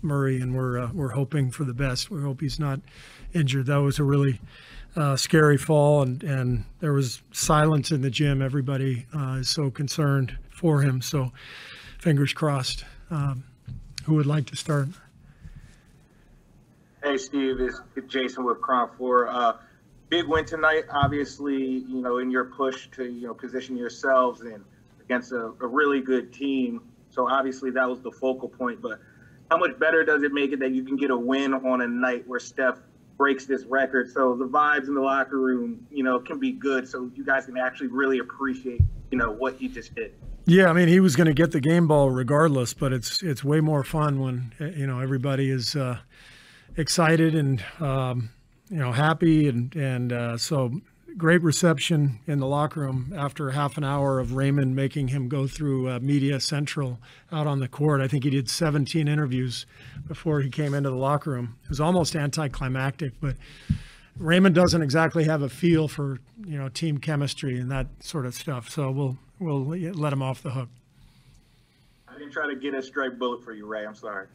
Murray, and we're hoping for the best. We hope he's not injured. That was a really scary fall, and there was silence in the gym. Everybody is so concerned for him. So fingers crossed. Who would like to start? Hey, Steve, it's Jason with Crown 4. Big win tonight, obviously, in your push to, position yourselves and against a really good team. So obviously that was the focal point, but how much better does it make it that you can get a win on a night where Steph breaks this record? So the vibes in the locker room, can be good. So you guys can actually really appreciate, what he just did. Yeah, I mean, he was going to get the game ball regardless, but it's way more fun when, everybody is excited and, happy. And so great reception in the locker room after half an hour of Raymond making him go through Media Central out on the court. I think he did 17 interviews before he came into the locker room. It was almost anticlimactic, but Raymond doesn't exactly have a feel for, team chemistry and that sort of stuff. So we'll let him off the hook. I didn't try to get a straight bullet for you, Ray. I'm sorry.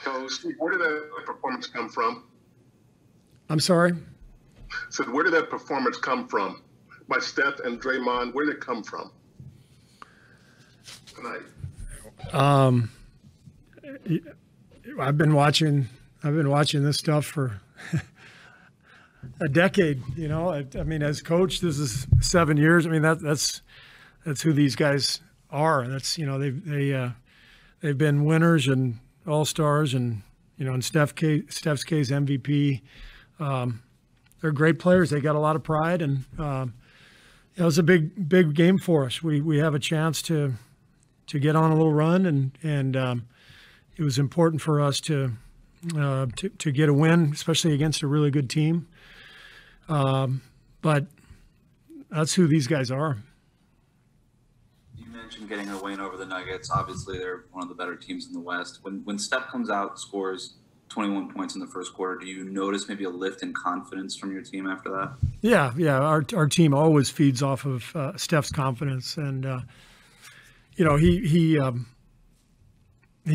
So, Steve, where did that performance come from? I'm sorry? So where did that performance come from? By Steph and Draymond, where did it come from tonight? I've been watching this stuff for a decade. I mean, as coach, this is 7 years. I mean, that's who these guys are. That's they've been winners and all-stars, and in Steph's case, MVP. They're great players. They got a lot of pride, and it was a big game for us. We have a chance to get on a little run, and it was important for us to get a win, especially against a really good team. But that's who these guys are. Getting a win over the Nuggets. Obviously, they're one of the better teams in the West. When Steph comes out, scores 21 points in the first quarter, do you notice maybe a lift in confidence from your team after that? Yeah. Our team always feeds off of Steph's confidence, and he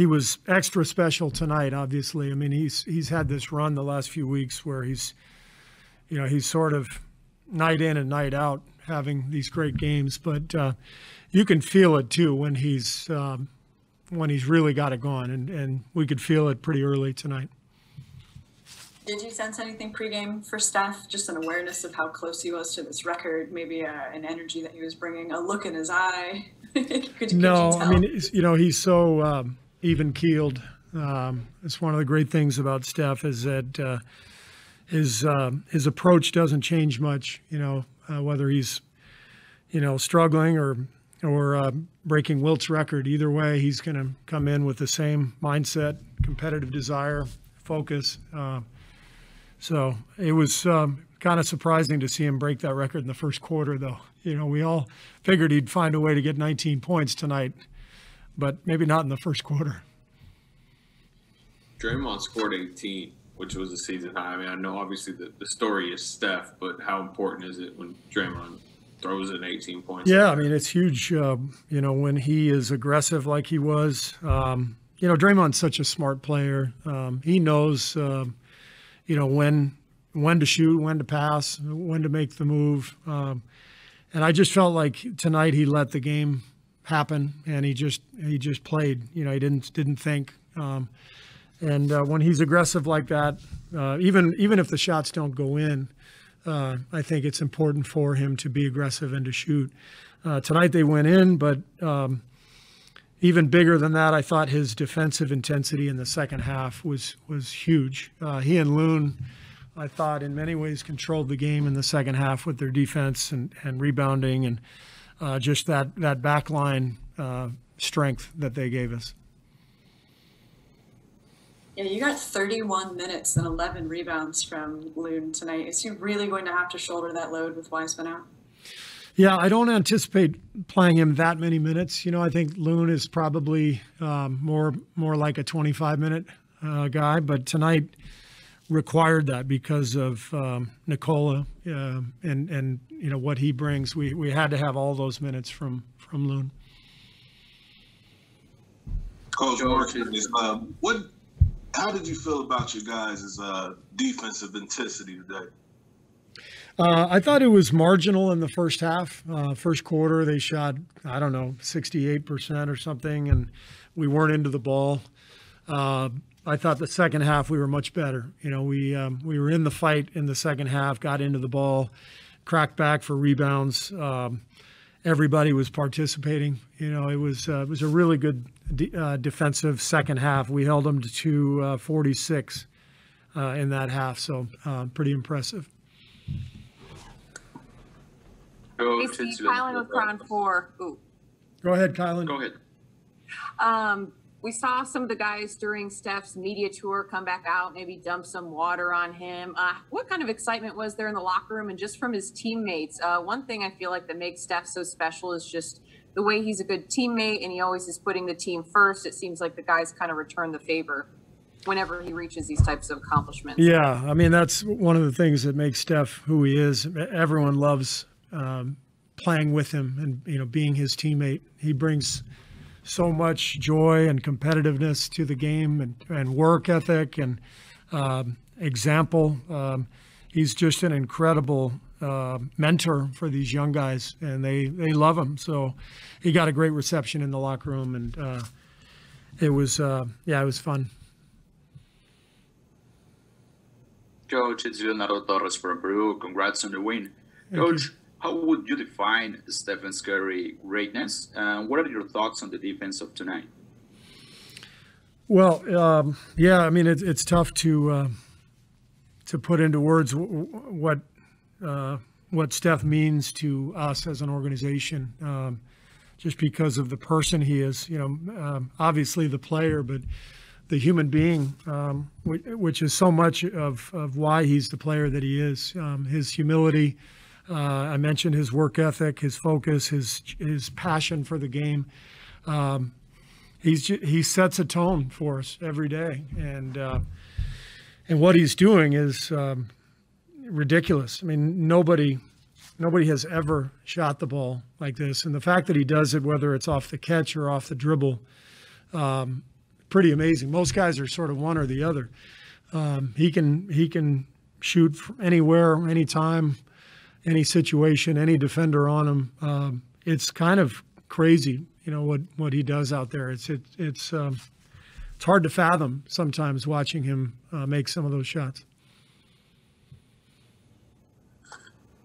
was extra special tonight. Obviously, I mean he's had this run the last few weeks where he's sort of night in and night out having these great games, but you can feel it too when he's really got it going, and we could feel it pretty early tonight. Did you sense anything pregame for Steph? Just an awareness of how close he was to this record, maybe an energy that he was bringing, a look in his eye? could you tell? I mean, he's so even keeled. It's one of the great things about Steph is that his approach doesn't change much. Whether he's struggling or breaking Wilt's record. Either way, he's going to come in with the same mindset, competitive desire, focus. So it was kind of surprising to see him break that record in the first quarter, though. We all figured he'd find a way to get 19 points tonight, but maybe not in the first quarter. Draymond scored 18, which was a season high. I mean, I know obviously the story is Steph, but how important is it when Draymond throws in 18 points? Yeah, I mean, it's huge, when he is aggressive like he was. Draymond's such a smart player. He knows, when to shoot, when to pass, when to make the move. And I just felt like tonight he let the game happen, and he just played. He didn't think. And when he's aggressive like that, even if the shots don't go in, I think it's important for him to be aggressive and to shoot. Tonight they went in, but even bigger than that, I thought his defensive intensity in the second half was huge. He and Loon, I thought, in many ways controlled the game in the second half with their defense and rebounding and just that back line strength that they gave us. Yeah, you got 31 minutes and 11 rebounds from Loon tonight. Is he really going to have to shoulder that load with Wiseman out? Yeah, I don't anticipate playing him that many minutes. I think Loon is probably more like a 25-minute guy. But tonight, required that because of Nikola and what he brings. We had to have all those minutes from Loon. Coach Marquez, how did you feel about your guys' defensive intensity today? I thought it was marginal in the first half. First quarter, they shot, 68% or something, and we weren't into the ball. I thought the second half we were much better. We were in the fight in the second half, got into the ball, cracked back for rebounds. Everybody was participating. It was a really good defensive second half. We held them to 46 in that half, so pretty impressive. Hey, Steve, Kylan with Crown 4. Ooh. Go ahead, Kylan. Go ahead. We saw some of the guys during Steph's media tour come back out, maybe dump some water on him. What kind of excitement was there in the locker room and just from his teammates? One thing I feel like that makes Steph so special is just the way he's a good teammate and he always is putting the team first. It seems like the guys kind of return the favor whenever he reaches these types of accomplishments. Yeah, that's one of the things that makes Steph who he is. Everyone loves playing with him and being his teammate. He brings so much joy and competitiveness to the game and work ethic and example. He's just an incredible mentor for these young guys, and they love him. So he got a great reception in the locker room, and it was fun. Coach, it's Leonardo Torres from Peru. Congrats on the win. Coach, how would you define Stephen Curry's greatness? What are your thoughts on the defense of tonight? Well, it's tough to put into words what Steph means to us as an organization, just because of the person he is. Obviously the player, but the human being, which is so much of why he's the player that he is. His humility. I mentioned his work ethic, his focus, his passion for the game. He sets a tone for us every day, and what he's doing is ridiculous. Nobody has ever shot the ball like this, and the fact that he does it, whether it's off the catch or off the dribble, pretty amazing. Most guys are sort of one or the other. He can shoot anywhere, anytime, any situation, any defender on him. It's kind of crazy, what he does out there. It's hard to fathom sometimes watching him make some of those shots.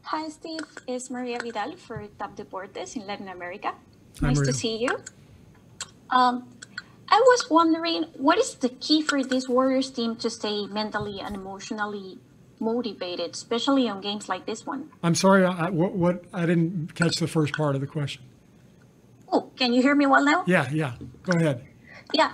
Hi, Steve. It's Maria Vidal for Top Deportes in Latin America. Hi, nice Maria. to see you. I was wondering, what is the key for this Warriors team to stay mentally and emotionally motivated, especially on games like this one? I'm sorry, what I didn't catch the first part of the question. Oh, can you hear me well now? Yeah, go ahead. Yeah,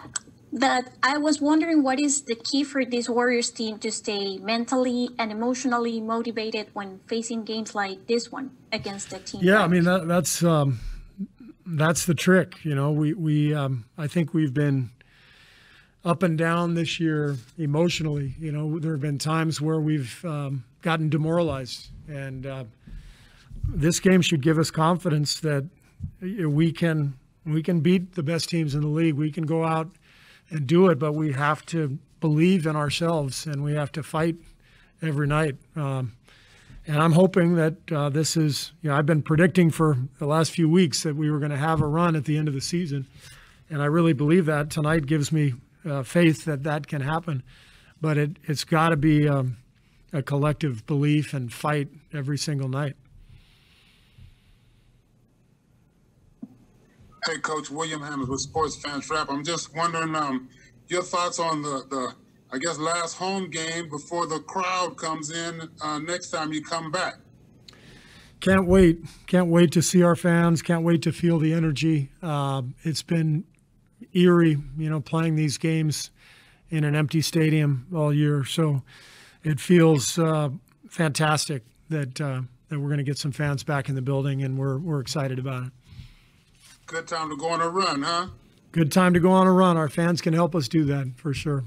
that I was wondering, what is the key for this Warriors team to stay mentally and emotionally motivated when facing games like this one against the team? Yeah, that's the trick. We I think we've been up and down this year emotionally. There have been times where we've gotten demoralized, and this game should give us confidence that we can beat the best teams in the league. We can go out and do it, but we have to believe in ourselves, and we have to fight every night. And I'm hoping that this is, I've been predicting for the last few weeks that we were going to have a run at the end of the season, and I really believe that. Tonight gives me faith that can happen, but it's got to be a collective belief and fight every single night. Hey, Coach, William Hammond with Sports Fans Rap. I'm just wondering your thoughts on the I guess, last home game before the crowd comes in next time you come back. Can't wait. Can't wait to see our fans. Can't wait to feel the energy. It's been eerie, playing these games in an empty stadium all year. So it feels fantastic that we're going to get some fans back in the building, and we're excited about it. Good time to go on a run, huh? Good time to go on a run. Our fans can help us do that for sure.